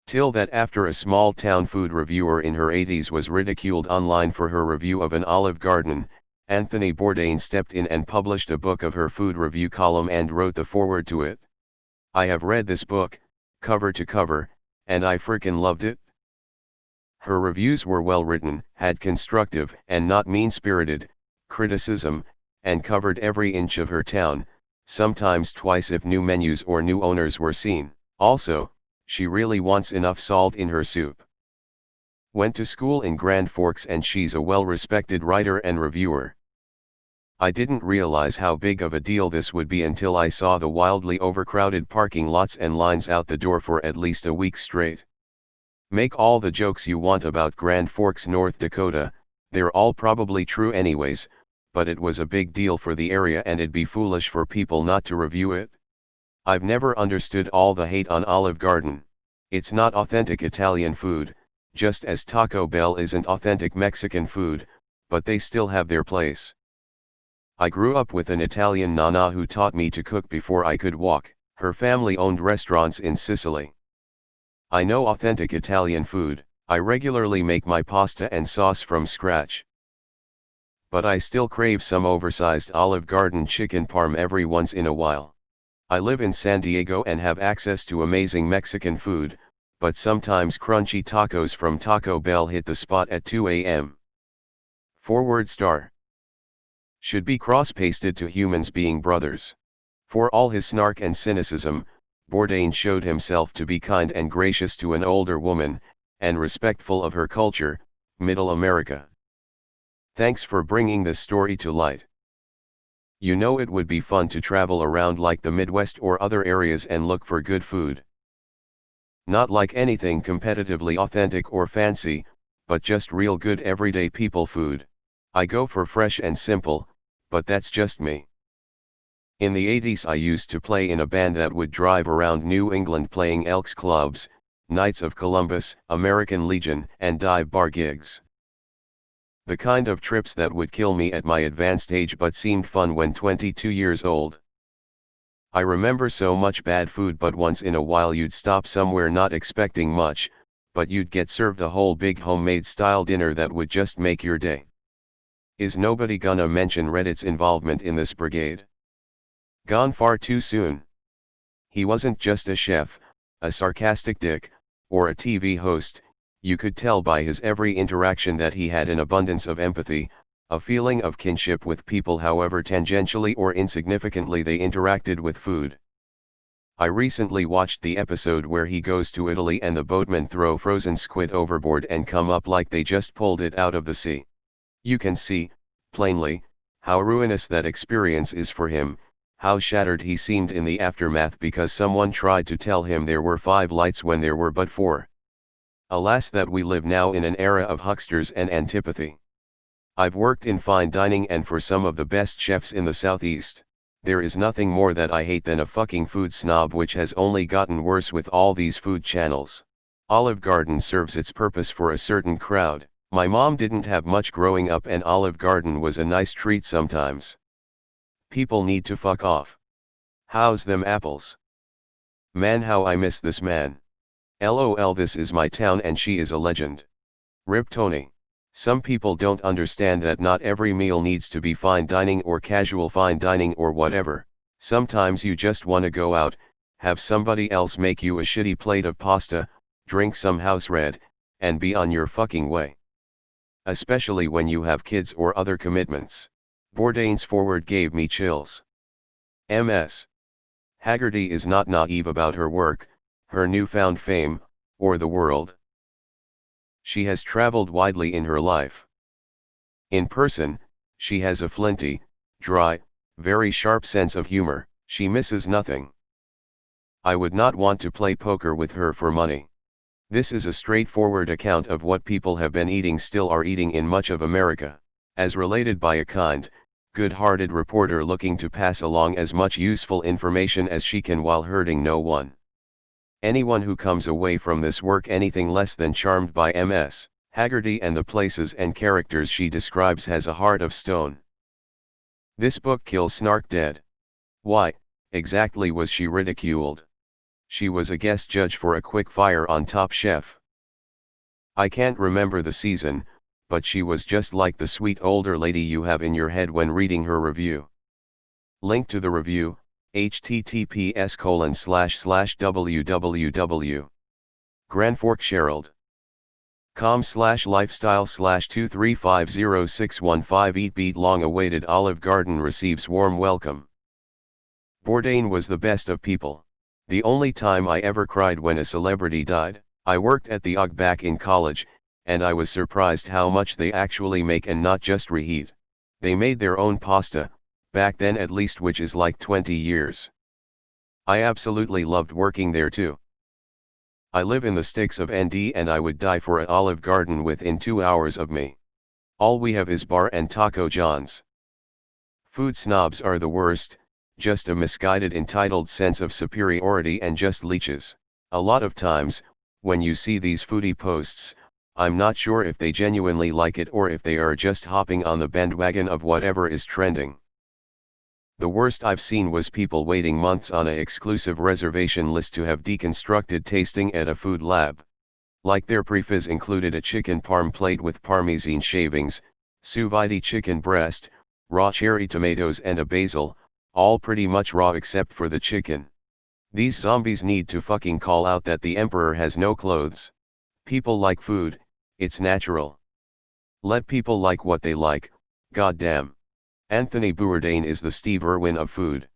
Till that after a small-town food reviewer in her 80s was ridiculed online for her review of an Olive Garden, Anthony Bourdain stepped in and published a book of her food review column and wrote the foreword to it. I have read this book, cover to cover, and I frickin' loved it. Her reviews were well written, had constructive and not mean-spirited criticism, and covered every inch of her town, sometimes twice if new menus or new owners were seen. Also, she really wants enough salt in her soup. Went to school in Grand Forks and she's a well-respected writer and reviewer. I didn't realize how big of a deal this would be until I saw the wildly overcrowded parking lots and lines out the door for at least a week straight. Make all the jokes you want about Grand Forks, North Dakota, they're all probably true anyways, but it was a big deal for the area and it'd be foolish for people not to review it. I've never understood all the hate on Olive Garden. It's not authentic Italian food, just as Taco Bell isn't authentic Mexican food, but they still have their place. I grew up with an Italian nonna who taught me to cook before I could walk. Her family owned restaurants in Sicily. I know authentic Italian food. I regularly make my pasta and sauce from scratch. But I still crave some oversized Olive Garden chicken parm every once in a while. I live in San Diego and have access to amazing Mexican food, but sometimes crunchy tacos from Taco Bell hit the spot at 2 a.m. Forward star. Should be cross-pasted to humans being brothers. For all his snark and cynicism, Bourdain showed himself to be kind and gracious to an older woman, and respectful of her culture, Middle America. Thanks for bringing this story to light. You know it would be fun to travel around like the Midwest or other areas and look for good food. Not like anything competitively authentic or fancy, but just real good everyday people food. I go for fresh and simple, but that's just me. In the 80s I used to play in a band that would drive around New England playing Elks clubs, Knights of Columbus, American Legion, and dive bar gigs. The kind of trips that would kill me at my advanced age but seemed fun when 22 years old. I remember so much bad food, but once in a while you'd stop somewhere not expecting much, but you'd get served a whole big homemade style dinner that would just make your day. Is nobody gonna mention Reddit's involvement in this brigade? Gone far too soon. He wasn't just a chef, a sarcastic dick, or a TV host. You could tell by his every interaction that he had an abundance of empathy, a feeling of kinship with people however tangentially or insignificantly they interacted with food. I recently watched the episode where he goes to Italy and the boatmen throw frozen squid overboard and come up like they just pulled it out of the sea. You can see, plainly, how ruinous that experience is for him, how shattered he seemed in the aftermath because someone tried to tell him there were 5 lights when there were but 4. Alas that we live now in an era of hucksters and antipathy. I've worked in fine dining and for some of the best chefs in the Southeast. There is nothing more that I hate than a fucking food snob, which has only gotten worse with all these food channels. Olive Garden serves its purpose for a certain crowd. My mom didn't have much growing up and Olive Garden was a nice treat sometimes. People need to fuck off. How's them apples? Man, how I miss this man. LOL, this is my town and she is a legend. Rip Tony. Some people don't understand that not every meal needs to be fine dining or casual fine dining or whatever. Sometimes you just want to go out, have somebody else make you a shitty plate of pasta, drink some house red, and be on your fucking way. Especially when you have kids or other commitments. Bourdain's forward gave me chills. MS. Haggerty is not naive about her work, her newfound fame, or the world. She has traveled widely in her life. In person, she has a flinty, dry, very sharp sense of humor. She misses nothing. I would not want to play poker with her for money. This is a straightforward account of what people have been eating, still are eating in much of America, as related by a kind, good-hearted reporter looking to pass along as much useful information as she can while hurting no one. Anyone who comes away from this work anything less than charmed by MS. Haggerty and the places and characters she describes has a heart of stone. This book kills snark dead. Why, exactly, was she ridiculed? She was a guest judge for a quick fire on Top Chef. I can't remember the season, but she was just like the sweet older lady you have in your head when reading her review. Link to the review, https://www. Grand Forks Herald. com/lifestyle/2350615 Eat Beat Long Awaited Olive Garden receives warm welcome. Bourdain was the best of people. The only time I ever cried when a celebrity died. I worked at the UG back in college, and I was surprised how much they actually make and not just reheat. They made their own pasta, back then at least, which is like 20 years. I absolutely loved working there too. I live in the sticks of ND and I would die for an Olive Garden within 2 hours of me. All we have is bar and Taco John's. Food snobs are the worst, just a misguided entitled sense of superiority and just leeches. A lot of times, when you see these foodie posts, I'm not sure if they genuinely like it or if they are just hopping on the bandwagon of whatever is trending. The worst I've seen was people waiting months on an exclusive reservation list to have deconstructed tasting at a food lab. Like their preface included a chicken parm plate with parmesan shavings, sous vide chicken breast, raw cherry tomatoes and a basil, all pretty much raw except for the chicken. These zombies need to fucking call out that the emperor has no clothes. People like food, it's natural. Let people like what they like, goddamn. Anthony Bourdain is the Steve Irwin of food.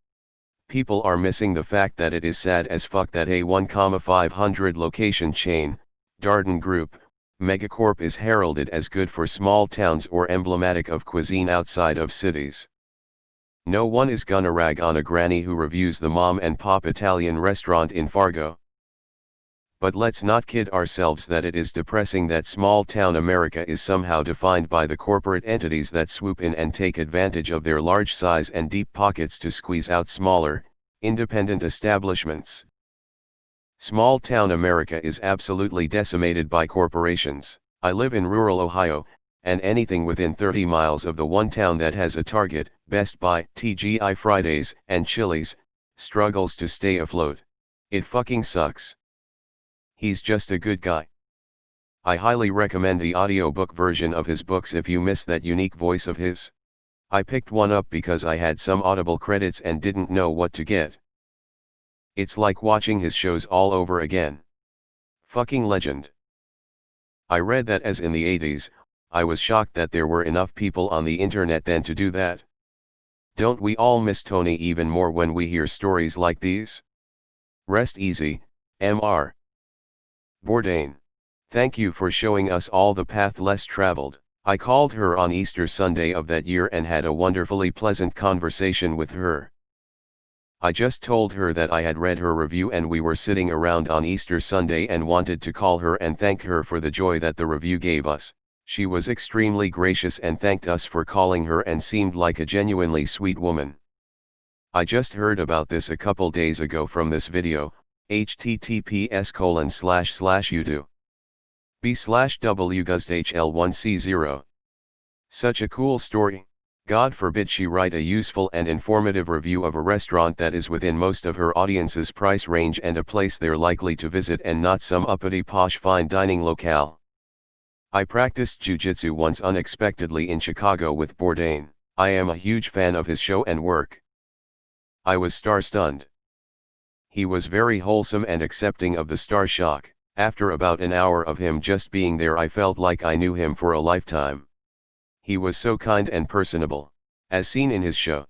People are missing the fact that it is sad as fuck that a 1,500 location chain, Darden Group, megacorp is heralded as good for small towns or emblematic of cuisine outside of cities. No one is gonna rag on a granny who reviews the mom and pop Italian restaurant in Fargo. But let's not kid ourselves that it is depressing that small town America is somehow defined by the corporate entities that swoop in and take advantage of their large size and deep pockets to squeeze out smaller, independent establishments. Small town America is absolutely decimated by corporations. I live in rural Ohio, and anything within 30 miles of the one town that has a Target, Best Buy, TGI Fridays, and Chili's, struggles to stay afloat. It fucking sucks. He's just a good guy. I highly recommend the audiobook version of his books if you miss that unique voice of his. I picked one up because I had some Audible credits and didn't know what to get. It's like watching his shows all over again. Fucking legend. I read that as in the 80s, I was shocked that there were enough people on the internet then to do that. Don't we all miss Tony even more when we hear stories like these? Rest easy, Mr. Bourdain. Thank you for showing us all the path less traveled. I called her on Easter Sunday of that year and had a wonderfully pleasant conversation with her. I just told her that I had read her review and we were sitting around on Easter Sunday and wanted to call her and thank her for the joy that the review gave us. She was extremely gracious and thanked us for calling her and seemed like a genuinely sweet woman. I just heard about this a couple days ago from this video, https://youtube.b/wgusdhl1c0. Such a cool story. God forbid she write a useful and informative review of a restaurant that is within most of her audience's price range and a place they're likely to visit and not some uppity posh fine dining locale. I practiced jiu-jitsu once unexpectedly in Chicago with Bourdain. I am a huge fan of his show and work. I was star-stunned. He was very wholesome and accepting of the star shock. After about an hour of him just being there I felt like I knew him for a lifetime. He was so kind and personable, as seen in his show.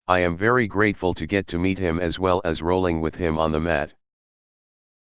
I am very grateful to get to meet him as well as rolling with him on the mat.